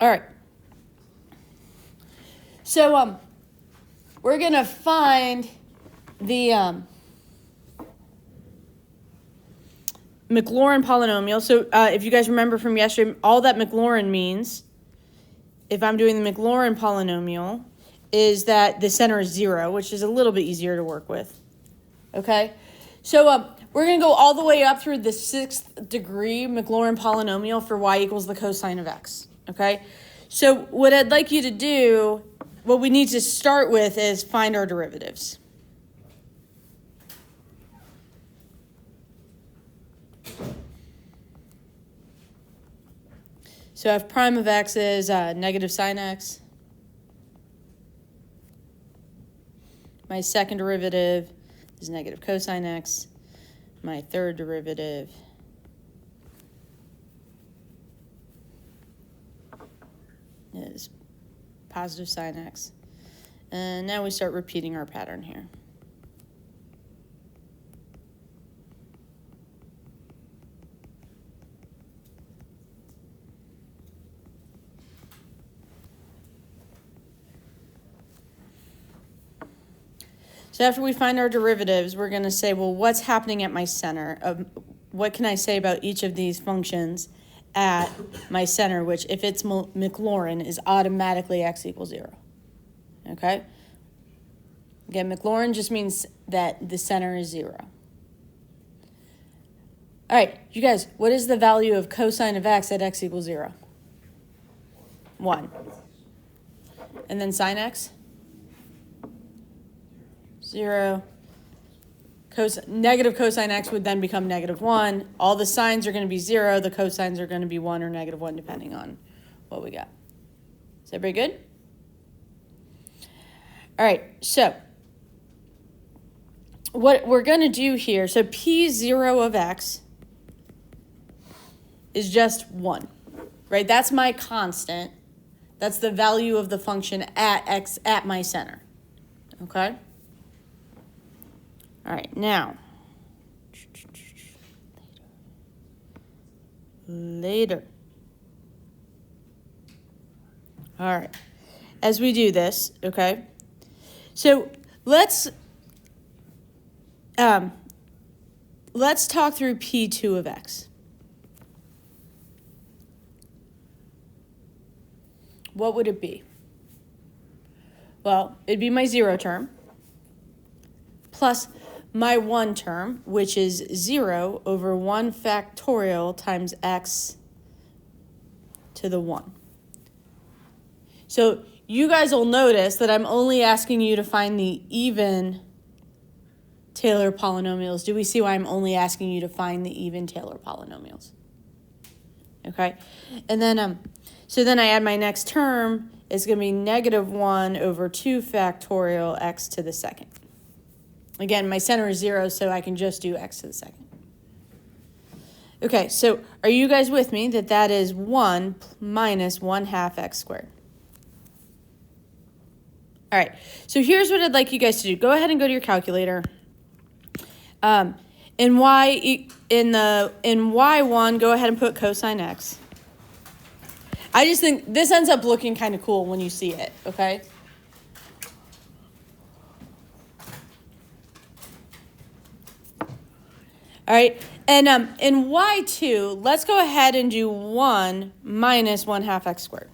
All right. So we're going to find the Maclaurin polynomial. So if you guys remember from yesterday, all that Maclaurin means, if I'm doing the Maclaurin polynomial, is that the center is 0, which is a little bit easier to work with. Okay? So we're going to go all the way up through the 6th degree Maclaurin polynomial for y equals the cosine of x. Okay? So what I'd like you to do, what we need to start with is find our derivatives. So f prime of x is negative sine x. My second derivative is negative cosine x. My third derivative is positive sine x. And now we start repeating our pattern here. So after we find our derivatives, we're going to say, well, what's happening at my center? What can I say about each of these functions at my center, which, if it's Maclaurin, is automatically x equals 0. Okay? Again, Maclaurin just means that the center is 0. All right, you guys, what is the value of cosine of x at x equals 0? 1. And then sine x? 0. Negative cosine x would then become negative 1. All the sines are going to be 0. The cosines are going to be 1 or negative 1, depending on what we got. Is everybody good? All right, so what we're going to do here, so P0 of x is just 1, right? That's my constant. That's the value of the function at x at my center, okay? All right, now, later. All right, as we do this, okay, so let's talk through P2 of x. What would it be? Well, it'd be my 0 term plus my 1 term, which is 0 over 1 factorial times x to the 1. So you guys will notice that I'm only asking you to find the even Taylor polynomials. Do we see why I'm only asking you to find the even Taylor polynomials? Okay, and then so then I add my next term. It's going to be negative 1 over 2 factorial x to the second. Again, my center is 0, so I can just do x to the second. Okay, so are you guys with me that that is 1 minus 1/2 x squared? All right, so here's what I'd like you guys to do. Go ahead and go to your calculator. In y1, go ahead and put cosine x. I just think this ends up looking kind of cool when you see it, okay? All right, and in y2, let's go ahead and do 1 minus 1/2 x squared.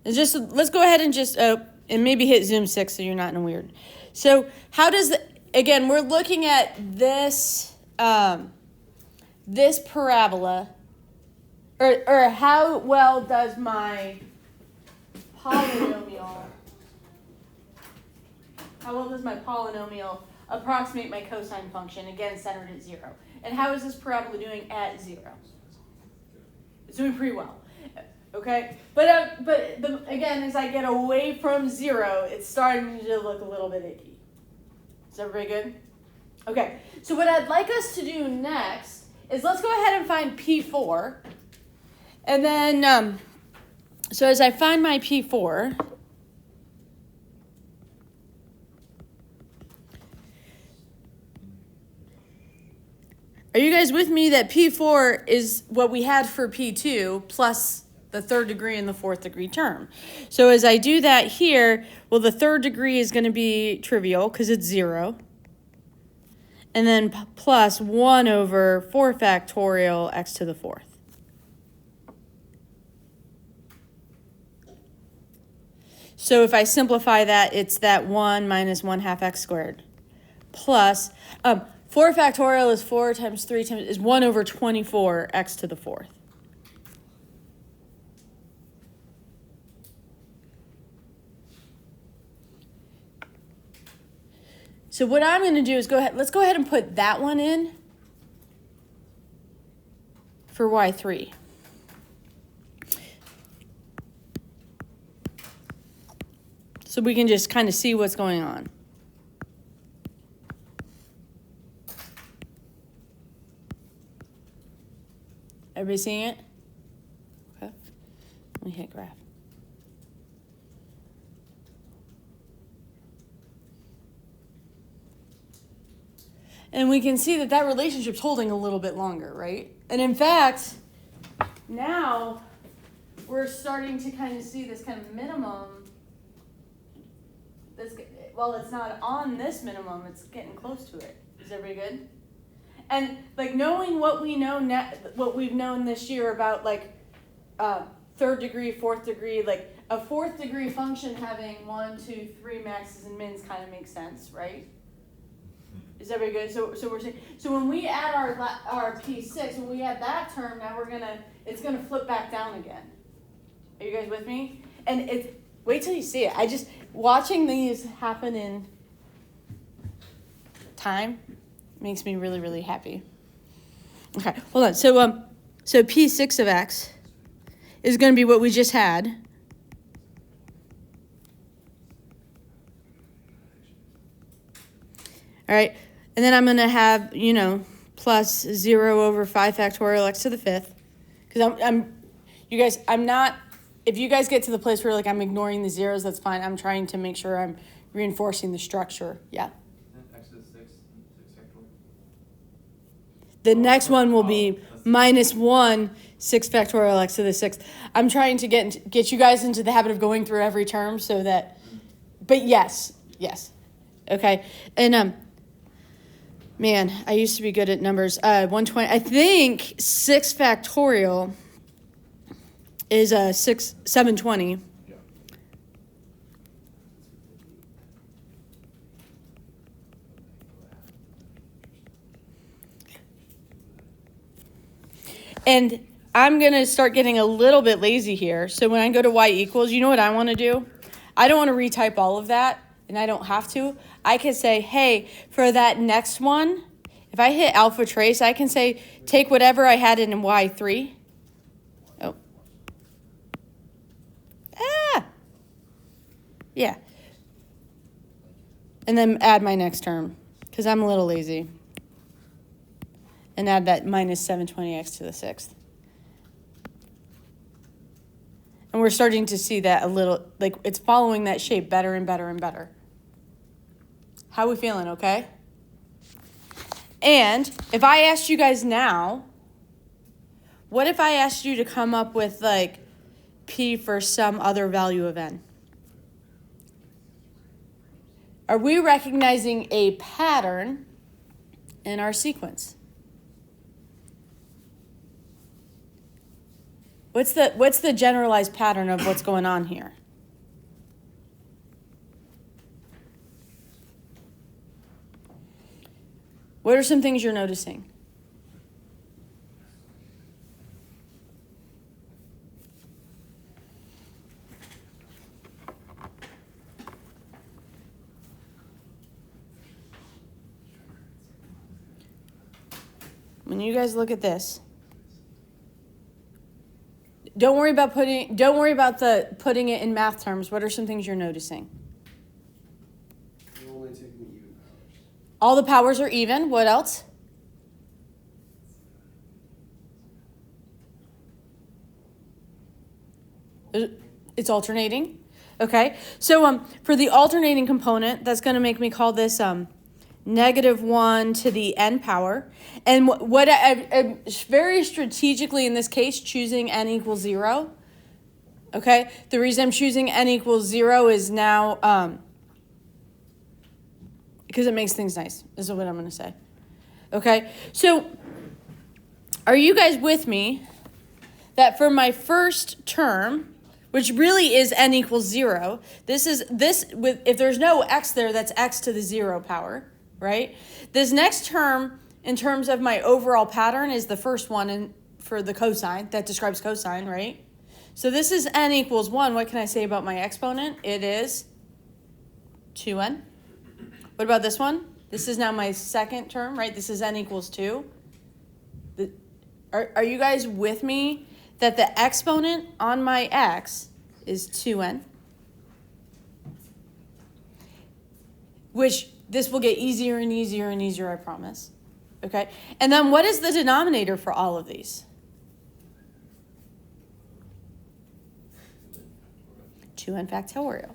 And just let's go ahead and just and maybe hit zoom 6 so you're not in a weird. So how does again, we're looking at this this parabola, or how well does my polynomial approximate my cosine function, again centered at 0? And how is this parabola doing at 0? It's doing pretty well. Okay, but again, as I get away from 0, it's starting to look a little bit icky. Is everybody good? Okay, so what I'd like us to do next is let's go ahead and find P4. And then, so as I find my P4, Are you guys with me that P4 is what we had for P2 plus the third degree and the fourth degree term? So as I do that here, well, the third degree is going to be trivial because it's 0. And then plus 1 over 4 factorial x to the fourth. So if I simplify that, it's that 1 minus 1/2 x squared. Plus, 4 factorial is 4 times 3 times, is 1 over 24 x to the fourth. So what I'm going to do is let's go ahead and put that one in for y3. So we can just kind of see what's going on. Everybody seeing it? Okay. Let me hit graph. And we can see that that relationship's holding a little bit longer, right? And in fact, now we're starting to kind of see this kind of minimum. Well, it's not on this minimum, it's getting close to it. Is everybody good? And like knowing what we know what we've known this year about like third degree, fourth degree, like a fourth degree function having 1, 2, 3 maxes and mins kind of makes sense, right? Is everybody good? So we're saying, so when we add our P6, when we add that term, now it's gonna flip back down again. Are you guys with me? And wait till you see it. Watching these happen in time makes me really, really happy. Okay, hold on. So P6 of x is going to be what we just had. All right, and then I'm going to have, plus 0 over 5 factorial x to the fifth. Because if you guys get to the place where like I'm ignoring the zeros, that's fine. I'm trying to make sure I'm reinforcing the structure. Yeah. X to the 6 factorial. The next one will be minus 1, 6 factorial x to the sixth. I'm trying to get you guys into the habit of going through every term so that, but yes. Okay. And man, I used to be good at numbers. 120. I think 6 factorial is 720. Yeah. And I'm going to start getting a little bit lazy here. So when I go to y equals, you know what I want to do? I don't want to retype all of that, and I don't have to. I can say, hey, for that next one, if I hit alpha trace, I can say, take whatever I had in y3. Oh. Yeah. And then add my next term, because I'm a little lazy. And add that minus 720x to the sixth. And we're starting to see that a little, like it's following that shape better and better and better. How are we feeling, okay? And if I asked you guys now, what if I asked you to come up with like P for some other value of n? Are we recognizing a pattern in our sequence? What's the generalized pattern of what's going on here? What are some things you're noticing? When you guys look at this, don't worry about putting it in math terms. What are some things you're noticing? You're only taking even powers. All the powers are even. What else? It's alternating. Okay. So for the alternating component, that's going to make me call this negative 1 to the n power. And what I very strategically in this case choosing n equals 0. Okay, the reason I'm choosing n equals 0 is now because it makes things nice, is what I'm going to say. Okay, so are you guys with me that for my first term, which really is n equals 0, if there's no x there, that's x to the 0 power, right? This next term, in terms of my overall pattern, is the first one for the cosine, that describes cosine, right? So this is n equals 1. What can I say about my exponent? It is 2n. What about this one? This is now my second term, right? This is n equals 2. Are you guys with me that the exponent on my x is 2n? Which this will get easier and easier and easier, I promise. Okay? And then what is the denominator for all of these? 2n factorial.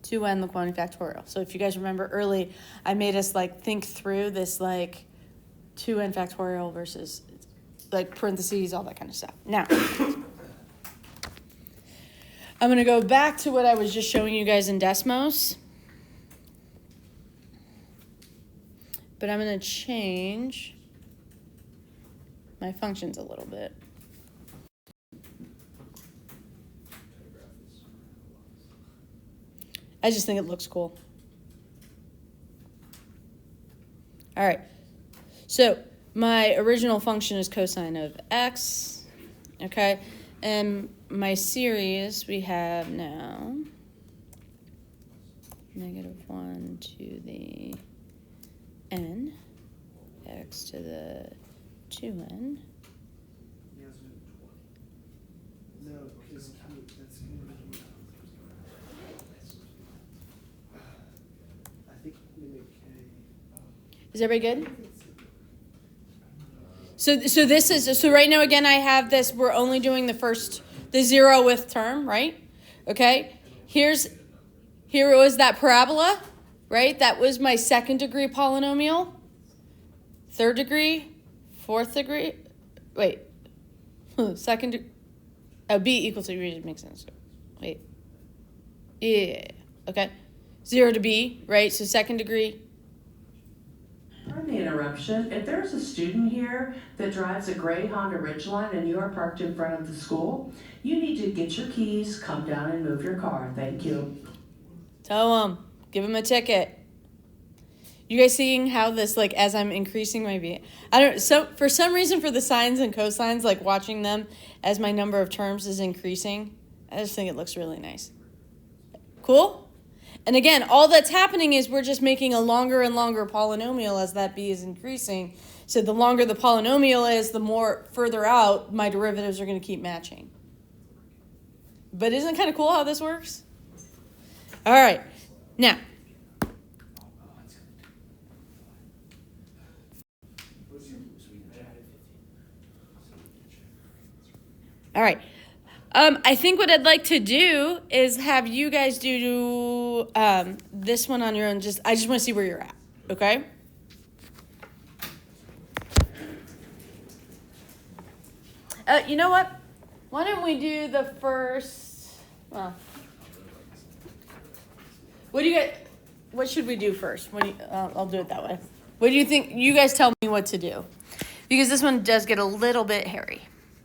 2n the quantity factorial. So if you guys remember early, I made us think through this 2n factorial versus parentheses, all that kind of stuff. Now, I'm going to go back to what I was just showing you guys in Desmos. But I'm going to change my functions a little bit. I just think it looks cool. All right. So my original function is cosine of x. Okay. And my series we have now negative 1 to the n, x to the 2n. No, because that's going to be. I think we make Is everybody good? So this is, so right now again I have this, we're only doing the 0th term, right? Okay, here was that parabola, right? That was my second degree polynomial, third degree, fourth degree, second, b equals to b makes sense. Wait, yeah, okay. 0 to b, right? So second degree. Pardon the interruption. If there's a student here that drives a gray Honda Ridgeline and you are parked in front of the school, you need to get your keys, come down and move your car. Thank you. Tell them, give them a ticket. You guys seeing how this, as I'm increasing my V, for some reason for the sines and cosines, watching them as my number of terms is increasing, I just think it looks really nice. Cool? And again, all that's happening is we're just making a longer and longer polynomial as that b is increasing. So the longer the polynomial is, the more further out my derivatives are going to keep matching. But isn't it kind of cool how this works? All right. Now, all right. I think what I'd like to do is have you guys do this one on your own. I just want to see where you're at, okay? You know what? Why don't we do the first? Well, what should we do first? I'll do it that way. What do you think? You guys tell me what to do, because this one does get a little bit hairy.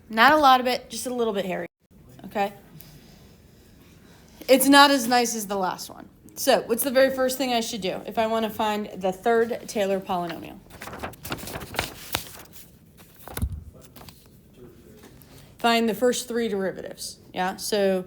Not a lot of it, just a little bit hairy. Okay? It's not as nice as the last one. So, what's the very first thing I should do if I want to find the third Taylor polynomial? Find the first three derivatives. Yeah? So,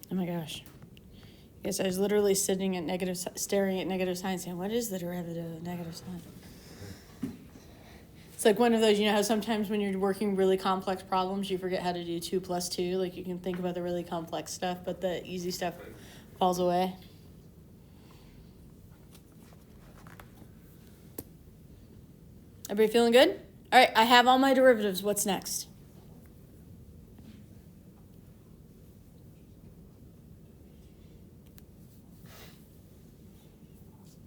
oh my gosh. Yes, I was literally staring at negative sign saying, what is the derivative of negative sign? like one of those, you know how sometimes when you're working really complex problems, you forget how to do 2 plus 2. Like you can think about the really complex stuff, but the easy stuff falls away. Everybody feeling good? All right, I have all my derivatives. What's next?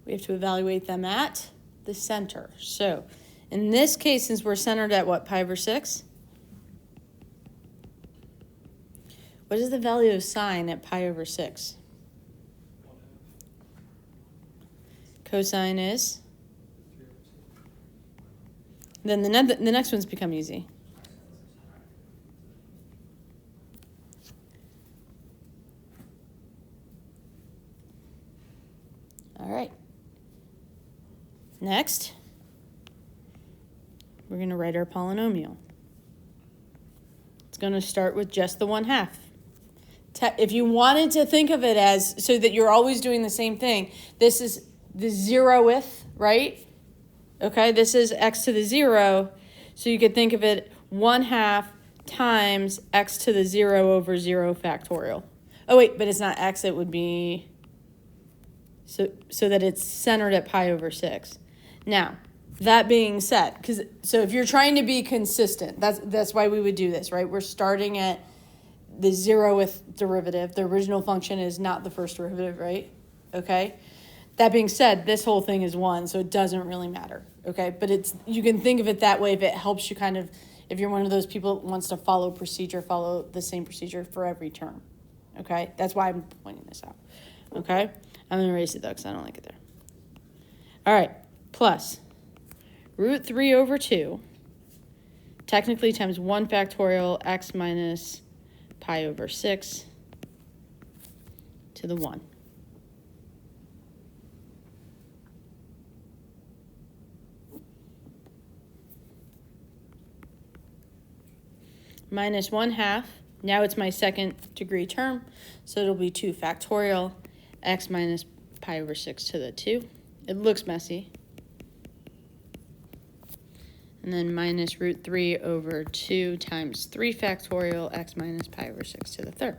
We have to evaluate them at the center. So in this case, since we're centered at what, pi over 6? What is the value of sine at pi over 6? Cosine is? Then the next one's become easy. All right. Next, we're going to write our polynomial. It's going to start with just the 1/2. If you wanted to think of it as, so that you're always doing the same thing, this is the 0th, right? Okay, this is x to the 0. So you could think of it 1/2 times x to the 0 over 0 factorial. Oh, wait, but it's not x. It would be, so that it's centered at pi over 6. Now, that being said, so if you're trying to be consistent, that's why we would do this, right? We're starting at the 0th derivative. The original function is not the first derivative, right? Okay. That being said, this whole thing is 1, so it doesn't really matter, okay? But you can think of it that way if it helps you kind of, if you're one of those people that wants to follow the same procedure for every term, okay? That's why I'm pointing this out, okay? I'm going to erase it, though, because I don't like it there. All right, plus root 3 over 2, technically times 1 factorial x minus pi over 6 to the 1. Minus 1/2. Now it's my second degree term, so it'll be 2 factorial x minus pi over 6 to the 2. It looks messy. And then minus root 3 over 2 times 3 factorial x minus pi over 6 to the 3rd.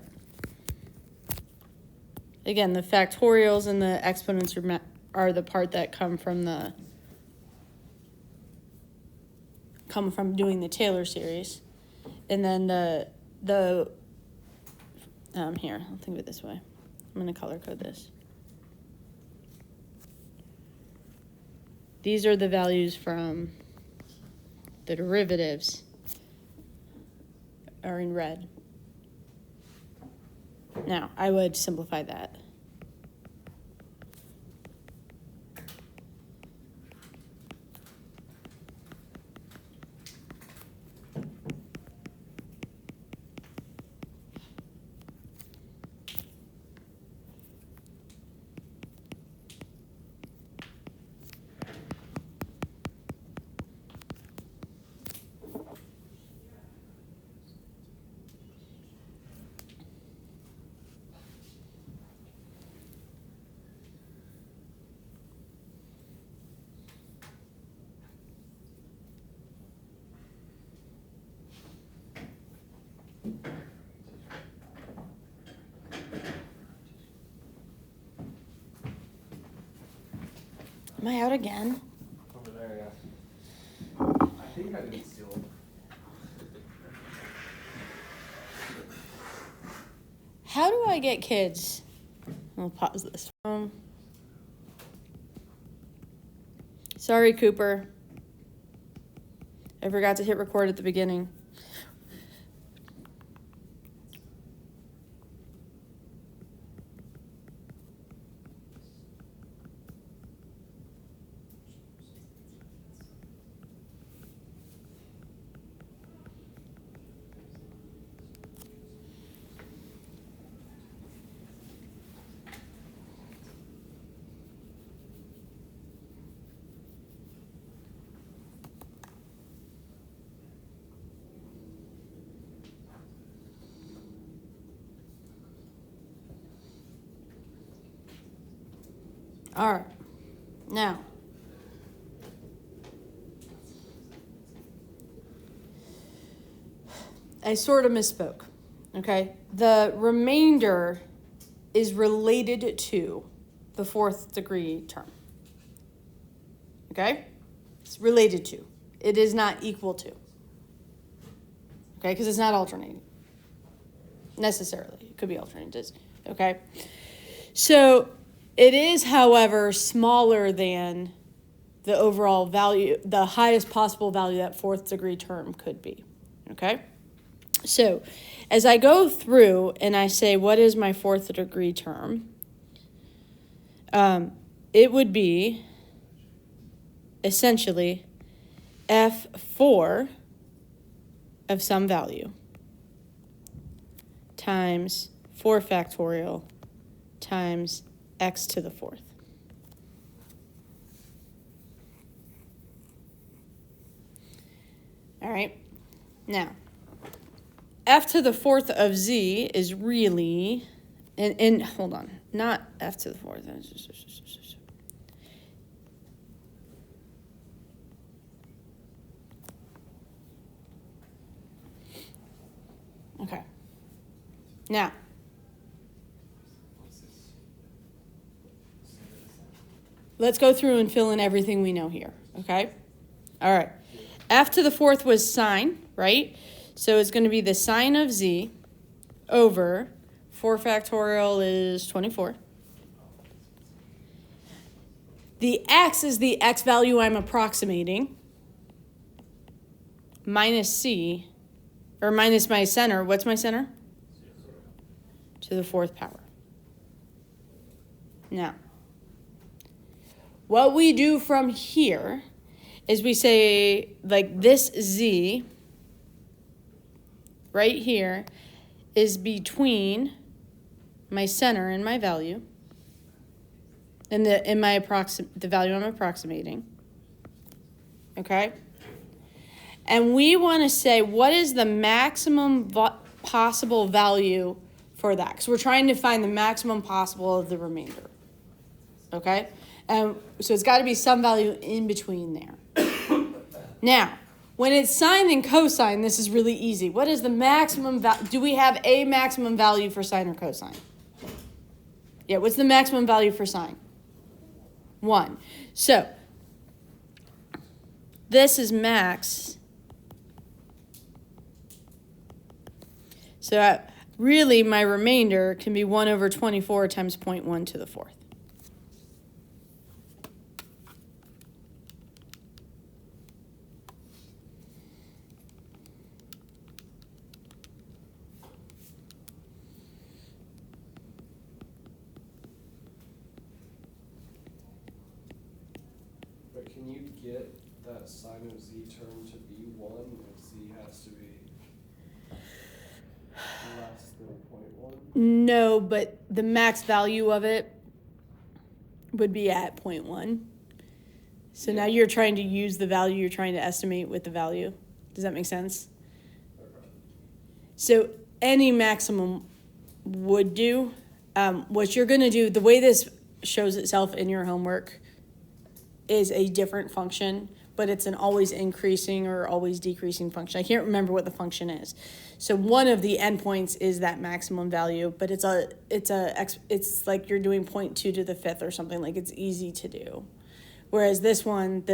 Again, the factorials and the exponents are the part that come from doing the Taylor series. And then here, I'll think of it this way. I'm going to color code this. These are the values from the derivatives are in red. Now, I would simplify that. Am I out again? Over there, yeah. I think I did steal. How do I get kids? I'll pause this. Sorry, Cooper. I forgot to hit record at the beginning. All right. Now, I sort of misspoke. Okay? The remainder is related to the fourth degree term. Okay? It's related to. It is not equal to. Okay? Because it's not alternating. Necessarily. It could be alternating. Okay? So it is, however, smaller than the overall value, the highest possible value that fourth degree term could be. Okay? So as I go through and I say, what is my fourth degree term? It would be essentially f4 of some value times 4 factorial times x to the fourth. All right. Now, f to the fourth of z is really, and hold on, not f to the fourth. Okay. Now, let's go through and fill in everything we know here, okay? All right. F to the fourth was sine, right? So it's going to be the sine of z over 4 factorial is 24. The x is the x value I'm approximating minus c, or minus my center. What's my center? To the fourth power. Now, what we do from here is we say, like, this z right here is between my center and my value, and the value I'm approximating. Okay? And we want to say, what is the maximum possible value for that? Because we're trying to find the maximum possible of the remainder. Okay? And so it's got to be some value in between there. Now, when it's sine and cosine, this is really easy. What is the maximum value? Do we have a maximum value for sine or cosine? Yeah, what's the maximum value for sine? 1. So, this is max. So, really, my remainder can be 1 over 24 times 0.1 to the fourth. But can you get that sine of z term to be 1 if z has to be less than 0.1? No, but the max value of it would be at 0.1. So now you're trying to use the value you're trying to estimate with the value. Does that make sense? Okay. So any maximum would do. What you're going to do, the way this shows itself in your homework is a different function, but it's an always increasing or always decreasing function. I can't remember what the function is. So one of the endpoints is that maximum value, but it's like you're doing 0.2 to the fifth or something. Like, it's easy to do. Whereas this one,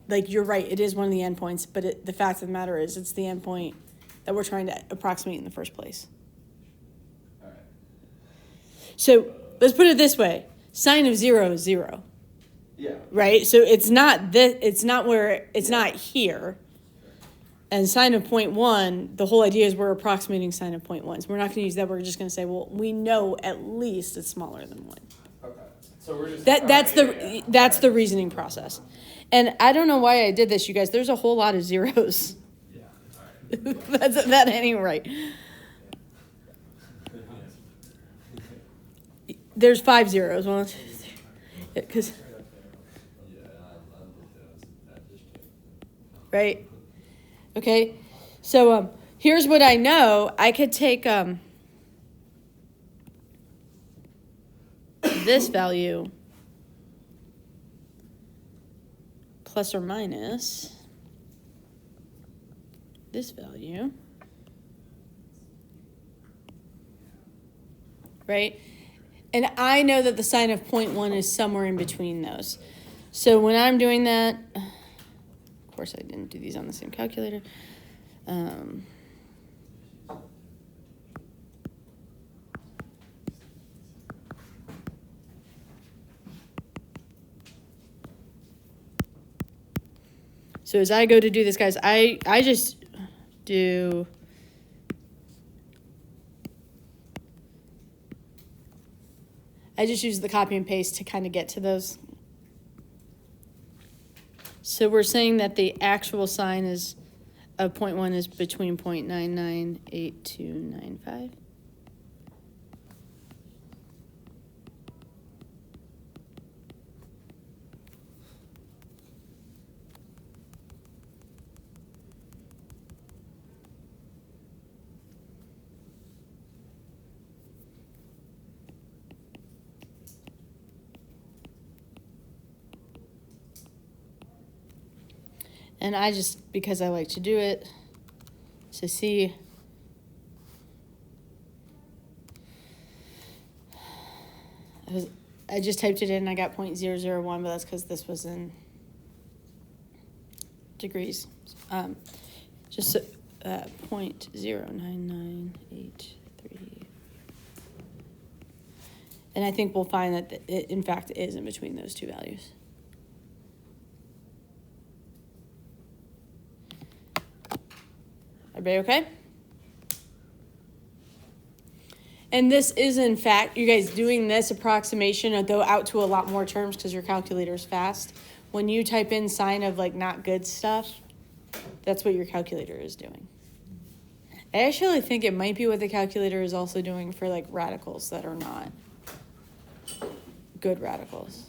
you're right, it is one of the endpoints, but the fact of the matter is it's the endpoint that we're trying to approximate in the first place. All right. So let's put it this way: sine of 0 is 0. Yeah. Right? So it's not not here. And sine of 0.1, the whole idea is we're approximating sine of 0.1. So we're not going to use that. We're just going to say, well, we know at least it's smaller than 1. Okay. So we're just That's the reasoning process. And I don't know why I did this, you guys. There's a whole lot of zeros. Yeah. All right. that ain't right. There's 5 zeros. Well, because right? Okay, so here's what I know. I could take this value plus or minus this value right? And I know that the sine of 0.1 is somewhere in between those. So when I'm doing that, of course I didn't do these on the same calculator. So as I go to do this, guys, I just do... I just use the copy and paste to kind of get to those. So we're saying that the actual sine is of 0.1 is between 0.998295. And I just, because I like to do it, to see. I just typed it in and I got 0.001, but that's because this was in degrees. Just 0.099833. And I think we'll find that it, in fact, is in between those two values. Everybody okay? And this is, in fact, you guys doing this approximation, though out to a lot more terms because your calculator is fast. When you type in sine of like not good stuff, that's what your calculator is doing. I actually think it might be what the calculator is also doing for like radicals that are not good radicals.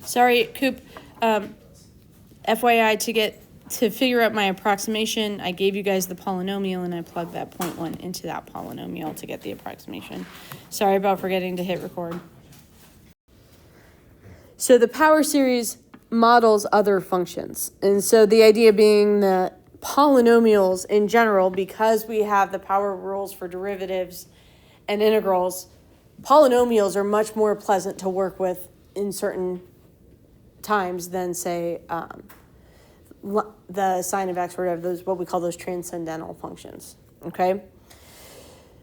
Sorry, Coop. FYI, to figure out my approximation, I gave you guys the polynomial and I plugged that 0.1 into that polynomial to get the approximation. Sorry about forgetting to hit record. So the power series models other functions. And so the idea being that polynomials in general, because we have the power rules for derivatives and integrals, polynomials are much more pleasant to work with in certain times than, say, the sine of x or whatever, those what we call those transcendental functions, okay?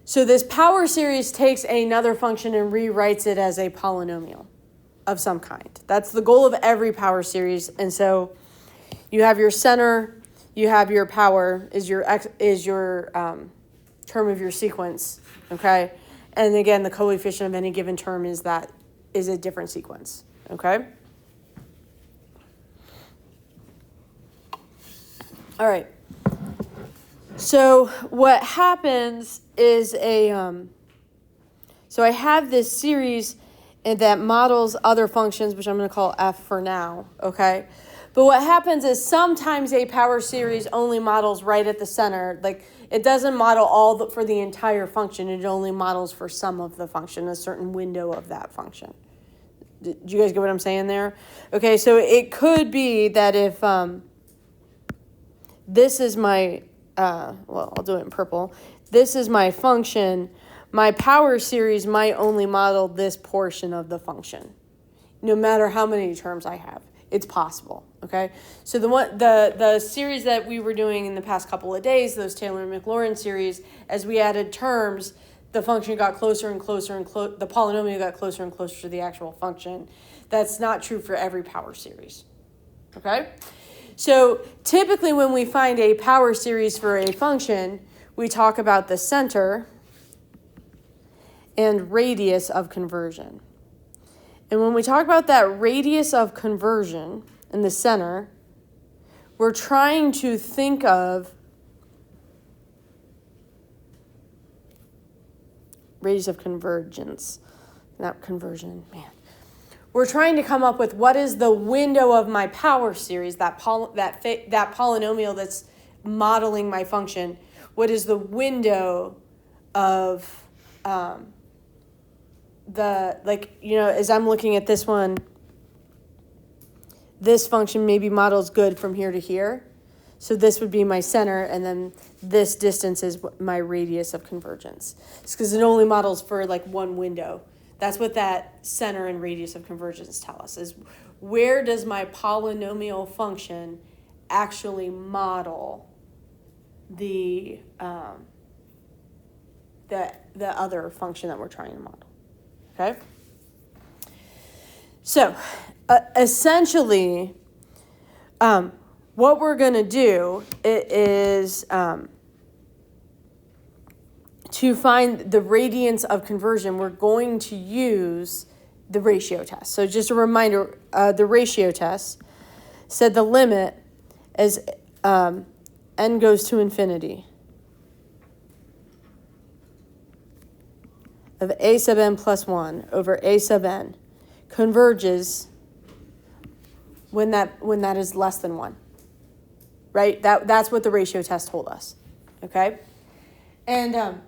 So this power series takes another function and rewrites it as a polynomial of some kind. That's the goal of every power series. And so you have your center, you have your power is your term of your sequence, okay? And again, the coefficient of any given term is a different sequence, okay? All right. So what happens is so I have this series that models other functions, which I'm going to call f for now, okay? But what happens is sometimes a power series only models right at the center. Like it doesn't model for the entire function. It only models for some of the function, a certain window of that function. Do you guys get what I'm saying there? Okay, so it could be that if this is my, well, I'll do it in purple. This is my function. My power series might only model this portion of the function, no matter how many terms I have. It's possible, okay? So the series that we were doing in the past couple of days, those Taylor and Maclaurin series, as we added terms, the function got closer and closer and the polynomial got closer and closer to the actual function. That's not true for every power series, okay? So typically when we find a power series for a function, we talk about the center and radius of conversion. And when we talk about that radius of conversion in the center, we're trying to think of radius of convergence, not conversion, man. We're trying to come up with what is the window of my power series, that polynomial that's modeling my function. What is the window of as I'm looking at this one, this function maybe models good from here to here. So this would be my center, and then this distance is my radius of convergence. It's because it only models for like one window. That's what that center and radius of convergence tell us, is where does my polynomial function actually model the other function that we're trying to model. Okay? So, essentially, what we're going to do is to find the radiance of conversion, we're going to use the ratio test. So just a reminder, the ratio test said the limit as n goes to infinity of a sub n plus 1 over a sub n converges when that is less than 1. Right? That's what the ratio test told us. Okay? And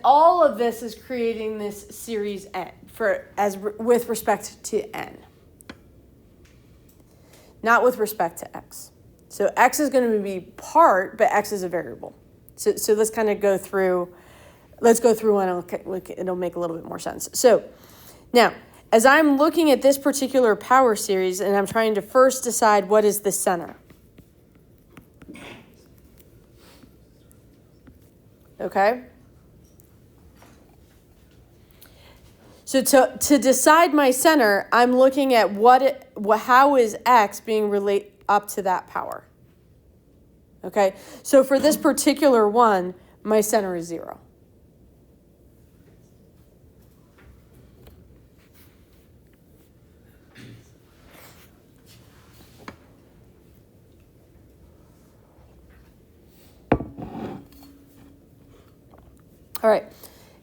all of this is creating this series n with respect to n. Not with respect to x. So x is going to be part, but x is a variable. So let's kind of go through. Let's go through and it'll make a little bit more sense. So now, as I'm looking at this particular power series and I'm trying to first decide what is the center. Okay? So to decide my center, I'm looking at how is x being related up to that power. Okay? So for this particular one, my center is 0. All right,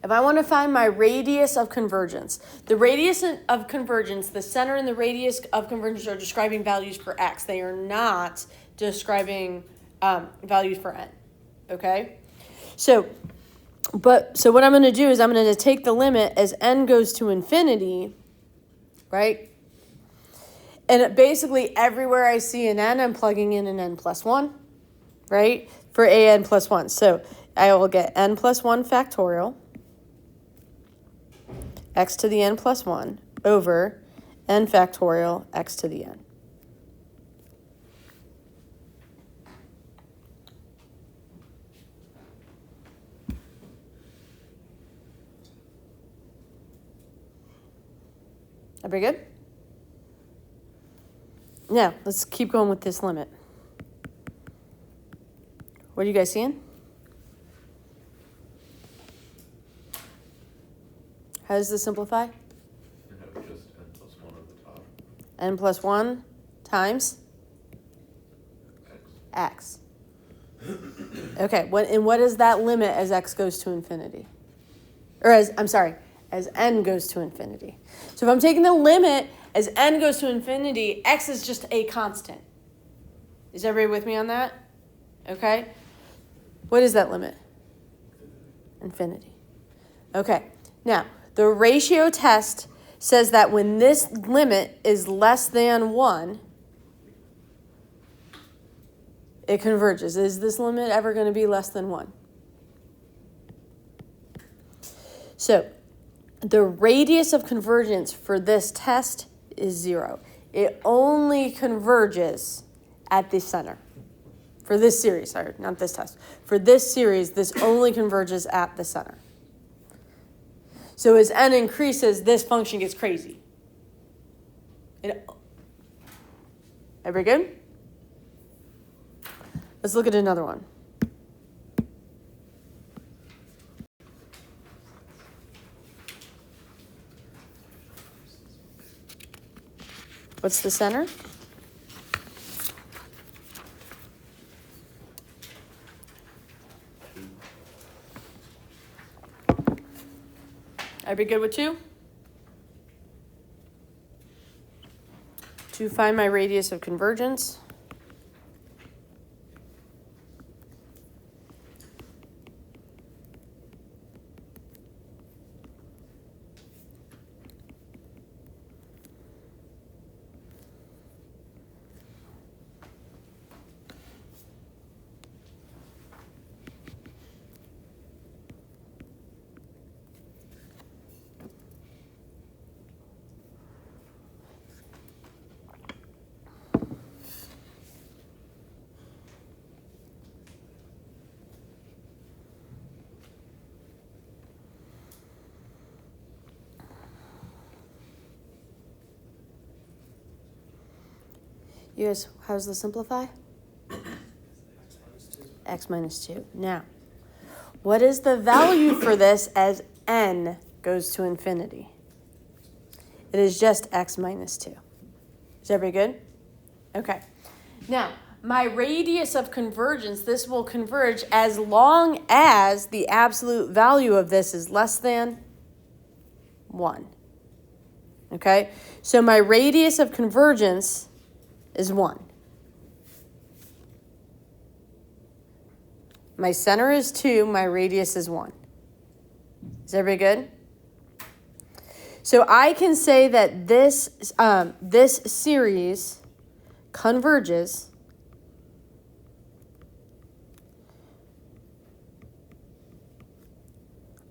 if I want to find my radius of convergence, the radius of convergence, the center and the radius of convergence are describing values for x. They are not describing values for n, okay? So what I'm going to do is I'm going to take the limit as n goes to infinity, right? And basically everywhere I see an n, I'm plugging in an n plus 1, right? For a n plus 1. So I will get n plus 1 factorial, x to the n plus 1, over n factorial, x to the n. That pretty good? Now, let's keep going with this limit. What are you guys seeing? How does this simplify? You have just n plus 1 at the top. N plus 1 times X. Okay, what is that limit as x goes to infinity? Or as n goes to infinity. So if I'm taking the limit as n goes to infinity, x is just a constant. Is everybody with me on that? Okay. What is that limit? Infinity. Okay. Now, the ratio test says that when this limit is less than 1, it converges. Is this limit ever going to be less than 1? So, the radius of convergence for this test is 0. It only converges at the center. For this series, sorry, not this test. For this series, this only converges at the center. So as n increases, this function gets crazy. Everybody good? Let's look at another one. What's the center? Everybody good with 2? To find my radius of convergence. You guys, how's the simplify? X minus 2. Now, what is the value for this as n goes to infinity? It is just x minus 2. Is everybody good? Okay. Now, my radius of convergence, this will converge as long as the absolute value of this is less than 1. Okay? So my radius of convergence is 1. My center is 2, my radius is 1. Is everybody good? So I can say that this series converges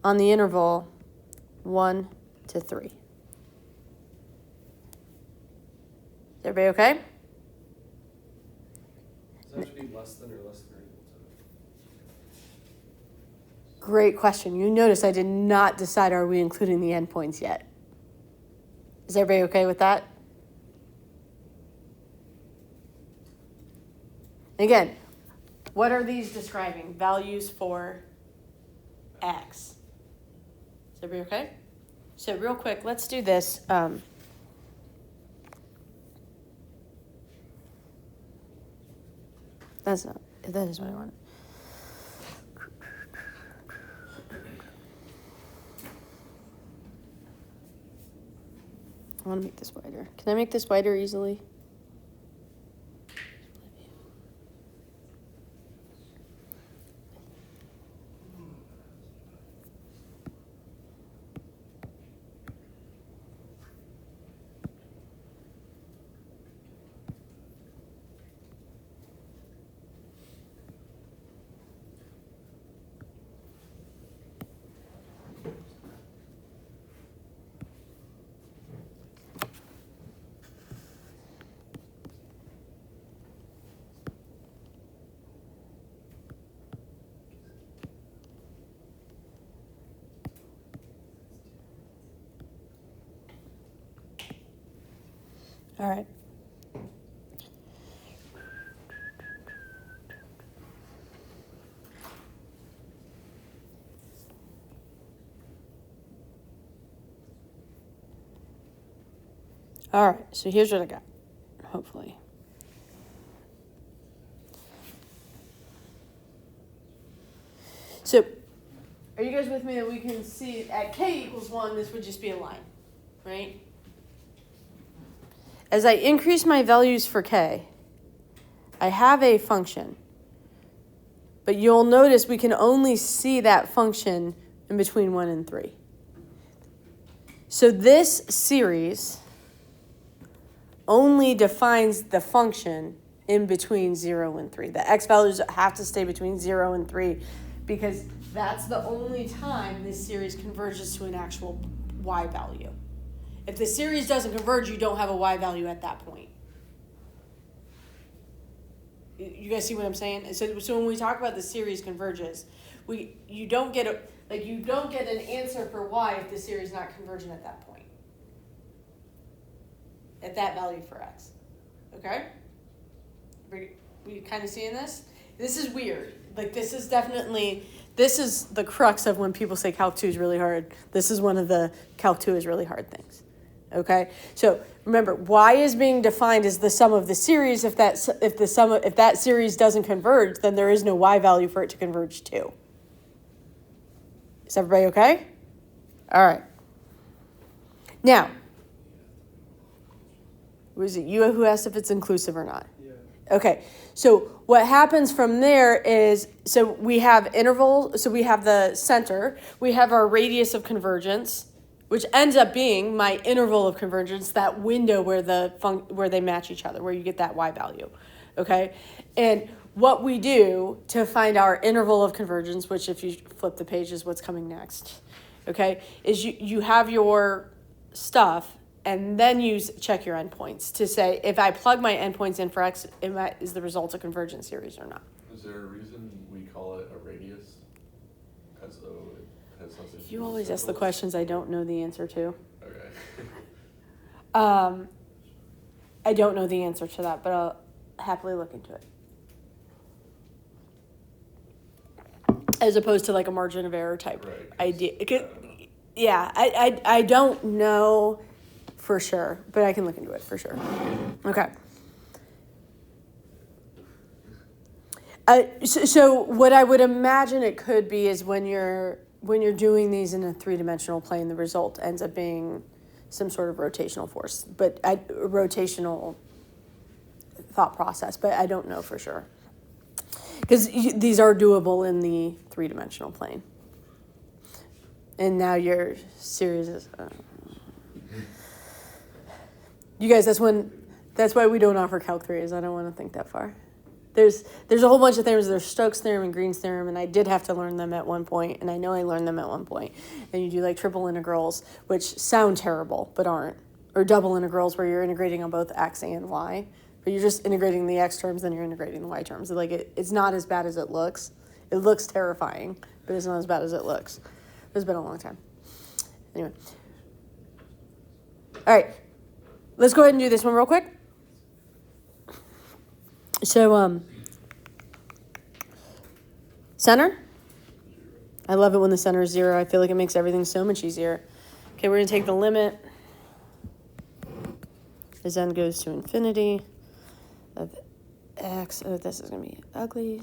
on the interval 1 to 3. Is everybody okay? Does it have to be less than or less than or equal to? Great question. You notice I did not decide, are we including the endpoints yet? Is everybody okay with that? Again, what are these describing? Values for x. Is everybody okay? So real quick, let's do this. That is what I want. I want to make this wider. Can I make this wider easily? All right. All right, so here's what I got, hopefully. So, are you guys with me that we can see at k equals 1, this would just be a line, right? As I increase my values for k, I have a function. But you'll notice we can only see that function in between 1 and 3. So this series only defines the function in between 0 and 3. The x values have to stay between 0 and 3 because that's the only time this series converges to an actual y value. If the series doesn't converge, you don't have a y value at that point. You guys see what I'm saying? So when we talk about the series converges, you don't get an answer for y if the series is not convergent at that point. At that value for x. Okay? We kind of seeing this? This is weird. Like this is the crux of when people say Calc 2 is really hard. This is one of the Calc 2 is really hard things. Okay? So remember, y is being defined as the sum of the series. If that series doesn't converge, then there is no y value for it to converge to. Is everybody okay? All right. Now, was it you who asked if it's inclusive or not? Yeah. Okay. So what happens from there is, so we have interval, so we have the center, we have our radius of convergence, which ends up being my interval of convergence, that window where where they match each other, where you get that y value, okay? And what we do to find our interval of convergence, which if you flip the page is what's coming next, okay, is you have your stuff, and then you check your endpoints to say, if I plug my endpoints in for x, is the result a convergent series or not? Is there a reason we call it a radius? As though it has something to do You with always ask the circles? questions I don't know the answer to. Okay. I don't know the answer to that, but I'll happily look into it. As opposed to like a margin of error type Right, 'cause idea. I don't know. Yeah, I don't know for sure, but I can look into it for sure. Okay. So what I would imagine it could be is when you're doing these in a three-dimensional plane, the result ends up being some sort of rotational force, but rotational thought process, but I don't know for sure. Because these are doable in the three-dimensional plane. And now your series is... you guys, that's why we don't offer Calc 3, is I don't want to think that far. There's a whole bunch of theorems. There's Stokes' theorem and Green's theorem, and I did have to learn them at one point, and I know I learned them at one point. And you do like triple integrals, which sound terrible, but aren't. Or double integrals, where you're integrating on both x and y. But you're just integrating the x terms, then you're integrating the y terms. Like it's not as bad as it looks. It looks terrifying, but it's not as bad as it looks. It's been a long time. Anyway. All right. Let's go ahead and do this one real quick. So, center. I love it when the center is 0. I feel like it makes everything so much easier. Okay, we're going to take the limit as n goes to infinity of x. Oh, this is going to be ugly.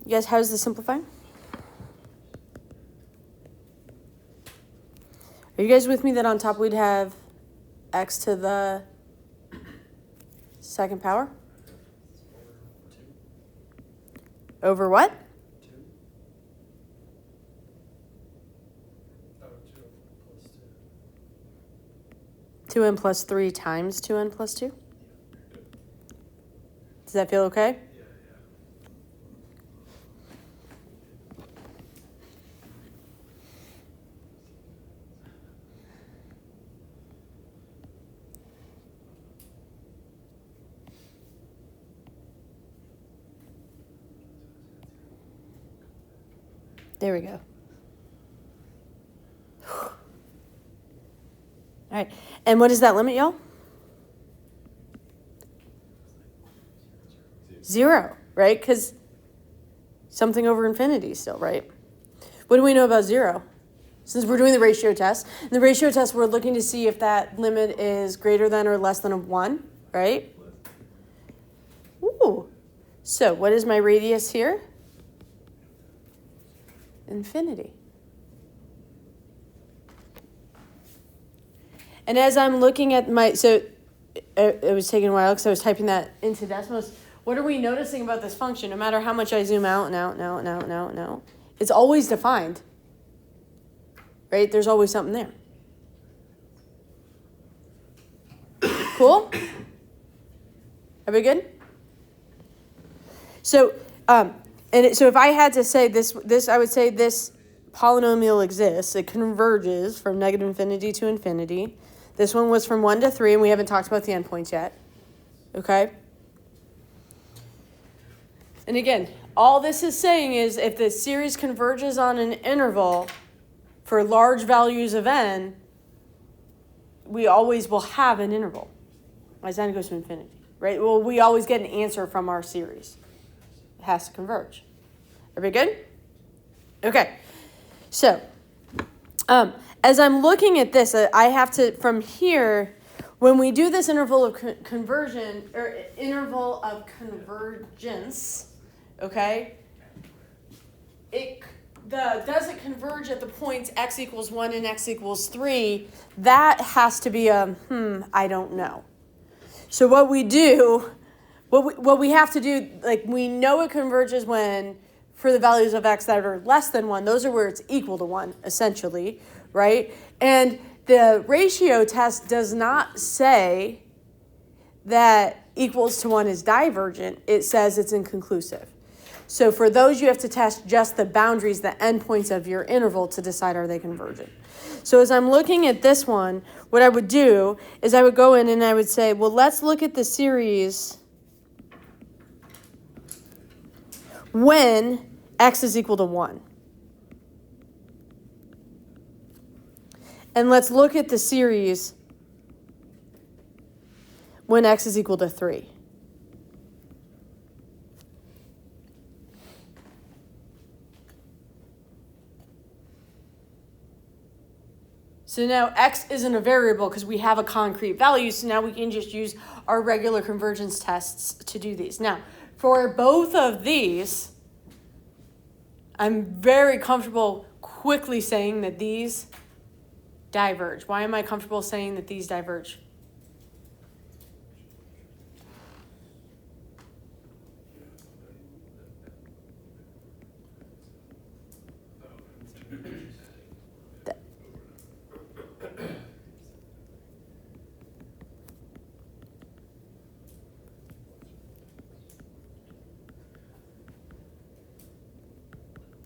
You guys, how's the simplifying? Are you guys with me that on top we'd have x to the second power? Over what? 2. Oh, 2 plus 2. 2n plus 3 times 2n plus 2? Does that feel okay? Yeah. There we go. All right. And what is that limit, y'all? 0, right? Because something over infinity still, right? What do we know about 0? Since we're doing the ratio test. In the ratio test, we're looking to see if that limit is greater than or less than a 1, right? Ooh. So what is my radius here? Infinity. And as I'm looking at my, so it was taking a while because I was typing that into Desmos. What are we noticing about this function? No matter how much I zoom out and out and out and out and out and out, it's always defined. right? There's always something there. Cool? Are we good? So, so if I had to say this, I would say this polynomial exists. It converges from negative infinity to infinity. This one was from 1 to 3, and we haven't talked about the endpoints yet. Okay? And again, all this is saying is if the series converges on an interval for large values of n, we always will have an interval as n goes to infinity, right? Well, we always get an answer from our series. It has to converge. Are we good? Okay. So, as I'm looking at this, I have to, from here, when we do this interval of conversion, or interval of convergence, okay, does it converge at the points x equals 1 and x equals 3? That has to be I don't know. So what we do, what we have to do, like we know it converges when, for the values of x that are less than 1, those are where it's equal to 1, essentially, right? And the ratio test does not say that equals to 1 is divergent. It says it's inconclusive. So for those, you have to test just the boundaries, the endpoints of your interval to decide are they convergent. So as I'm looking at this one, what I would do is I would go in and I would say, well, let's look at the series when x is equal to 1. And let's look at the series when x is equal to 3. So now x isn't a variable because we have a concrete value, so now we can just use our regular convergence tests to do these. Now, for both of these, I'm very comfortable quickly saying that these diverge. Why am I comfortable saying that these diverge?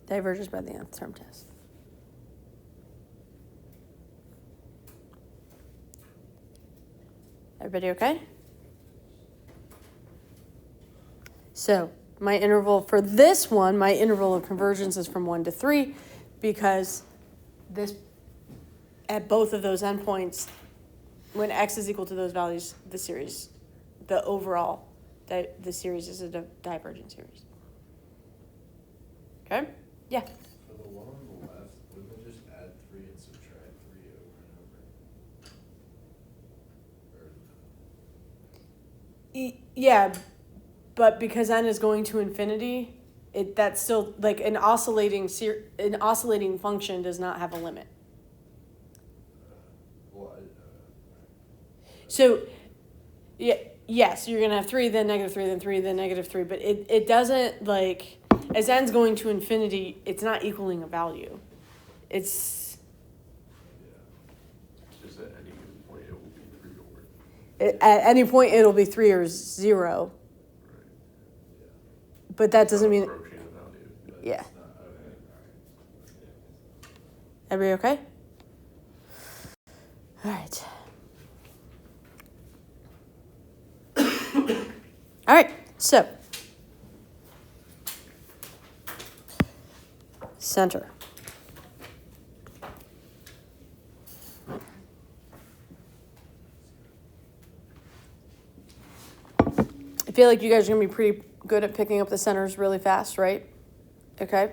Diverges by the nth term test. Everybody okay? So my interval for this one, my interval of convergence is from 1 to 3 because this, at both of those endpoints, when x is equal to those values, the series, the overall, the series is a divergent series. Okay? Yeah. For the one on the left, wouldn't they just add 3 and subtract 3 over and over? Yeah, but because n is going to infinity, that's still like an oscillating function does not have a limit. So, yeah, yes, you're gonna have 3, then negative 3, then 3, then negative 3, but it doesn't like. As n's going to infinity, it's not equaling a value. It's... Yeah. Just at any given point, it will be 3 or... At any point, it'll be 3 or 0. Right. Yeah. But that doesn't mean... Approaching a value. Yeah. Okay. Everybody okay? All right. All right, so... Center. I feel like you guys are going to be pretty good at picking up the centers really fast, right? Okay.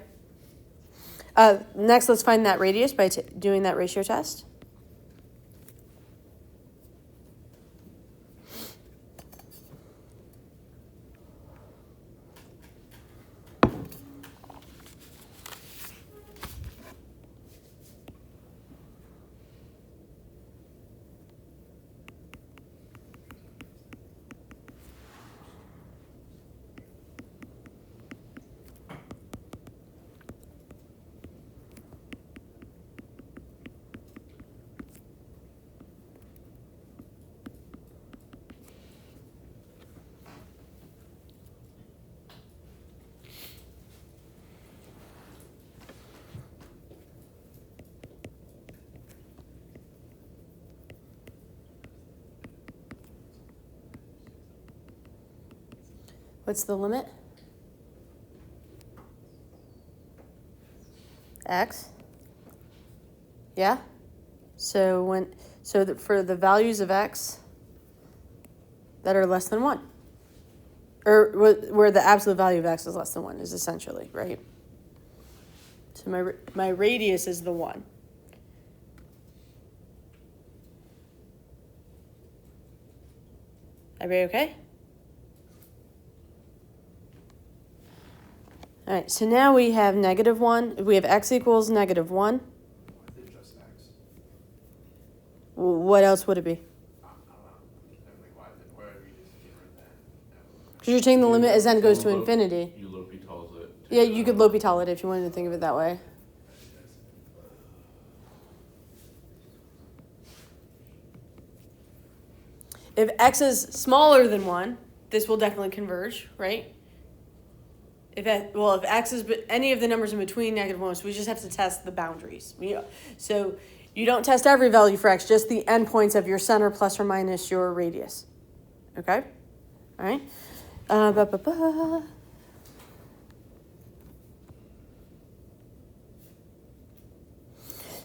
Next, let's find that radius by doing that ratio test. What's the limit? X. Yeah? So for the values of x that are less than 1. Or where the absolute value of x is less than 1 is essentially, right? So my radius is the 1. Everybody okay? All right, so now we have -1. We have x equals -1. I think just X. What else would it be? I don't know. Like, why are we just getting rid of that? Because you're taking the limit as n goes to You infinity. You L'Hopital's it. Yeah, you could L'Hopital it if you wanted to think of it that way. If x is smaller than 1, this will definitely converge, right? If x is any of the numbers in between -1, so we just have to test the boundaries. So you don't test every value for x, just the endpoints of your center plus or minus your radius. Okay? All right?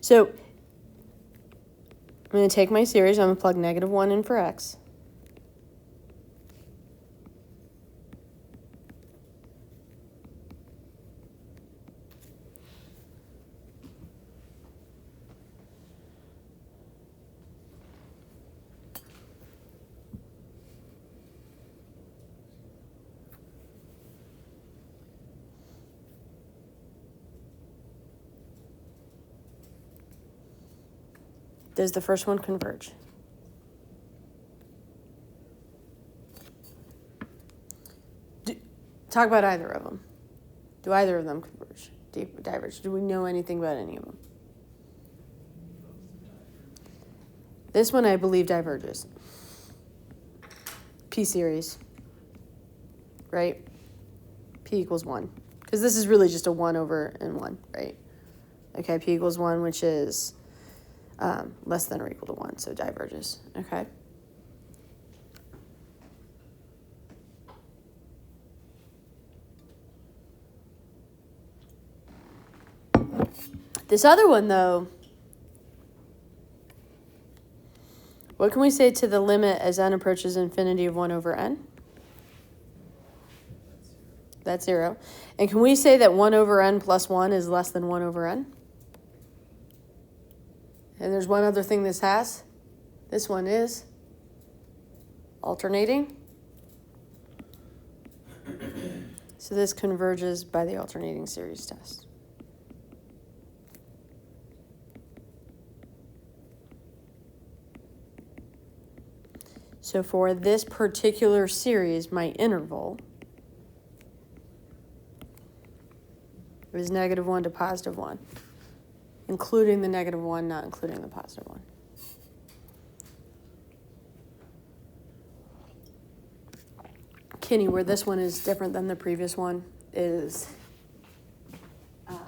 So I'm going to take my series. I'm going to plug -1 in for x. Does the first one converge? Talk about either of them. Do either of them converge? Diverge? Do we know anything about any of them? This one, I believe, diverges. P series. Right? P equals 1. Because this is really just a 1 over and 1, right? Okay, P equals 1, which is less than or equal to 1, so diverges. Okay. This other one, though, what can we say to the limit as n approaches infinity of 1 over n? That's 0. And can we say that 1 over n plus 1 is less than 1 over n? And there's one other thing this has. This one is alternating. So this converges by the alternating series test. So for this particular series, my interval is -1 to +1, including the -1, not including the +1. Kinney, where this one is different than the previous one, is It's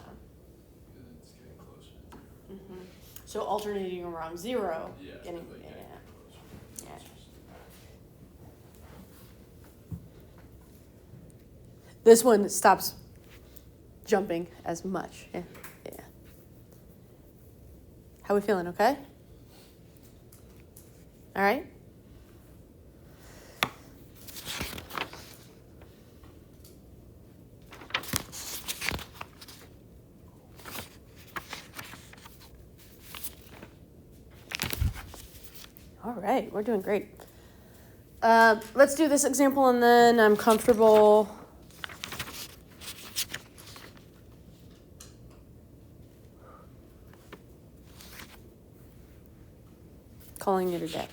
getting closer. so alternating around 0, Yeah, getting it's like getting closer. yeah. This one stops jumping as much. Yeah. How we feeling? Okay. All right. All right, we're doing great. Let's do this example and then I'm comfortable calling it a day.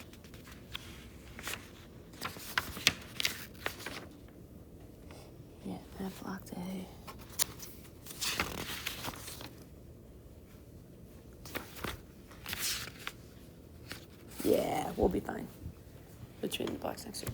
Yeah, math block day. Yeah, we'll be fine between the blocks next week.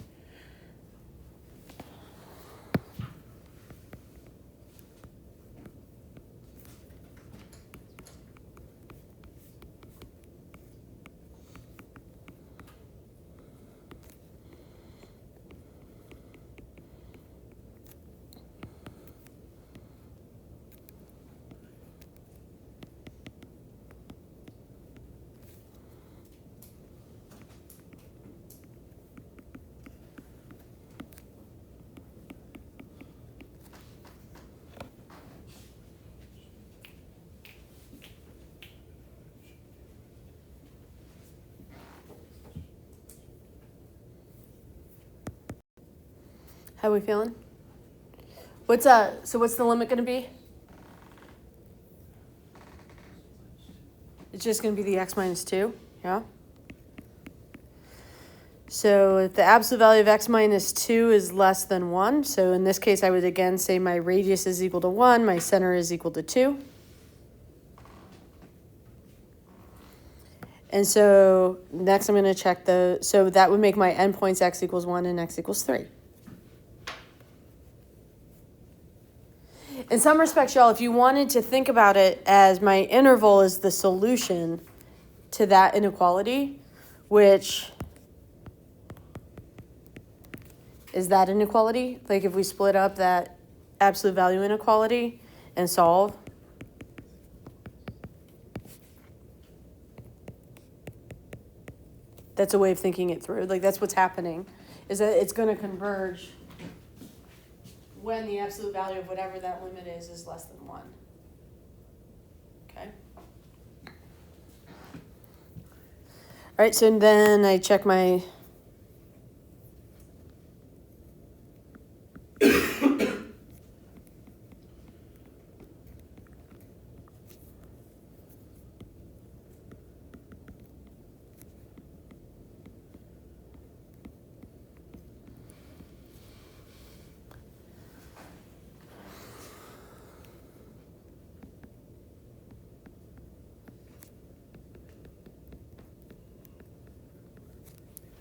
How we feeling? So what's the limit going to be? It's just going to be the x minus 2, yeah? So if the absolute value of x minus 2 is less than 1, so in this case I would again say my radius is equal to 1, my center is equal to 2. And so next I'm going to check so that would make my endpoints x equals 1 and x equals 3. In some respects, y'all, if you wanted to think about it as my interval is the solution to that inequality, which is that inequality, like if we split up that absolute value inequality and solve, that's a way of thinking it through. Like that's what's happening, is that it's going to converge when the absolute value of whatever that limit is less than 1. Okay? All right, so then I check my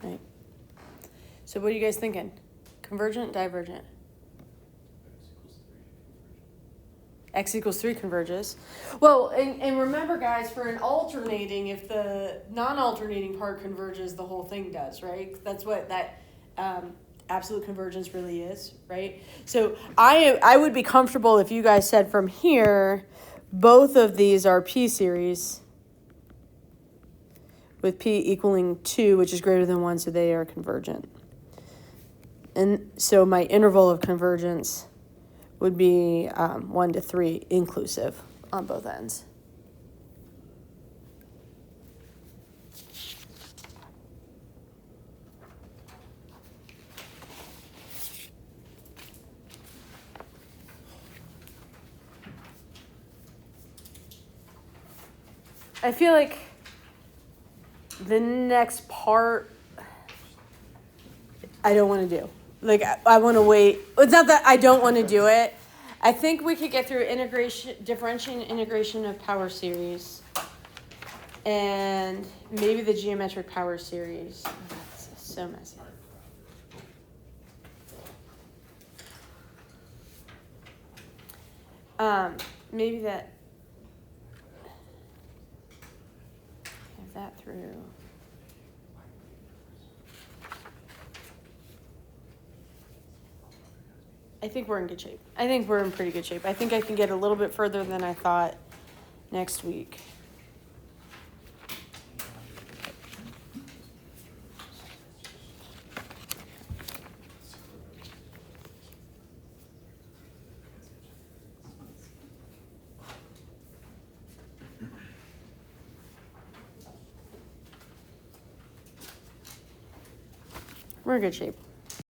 right. So what are you guys thinking? Convergent, divergent? X equals 3 converges. Well, and remember, guys, for an alternating, if the non-alternating part converges, the whole thing does, right? That's what that absolute convergence really is, right? So I would be comfortable if you guys said from here, both of these are p-series with p equaling 2, which is greater than 1, so they are convergent. And so my interval of convergence would be 1 to 3 inclusive on both ends. I feel like the next part I don't want to do. Like, I want to wait. It's not that I don't want to do it. I think we could get through differentiation integration of power series. And maybe the geometric power series. Oh, that's so messy. Maybe that. Have that through. I think we're in good shape. I think we're in pretty good shape. I think I can get a little bit further than I thought next week. We're in good shape.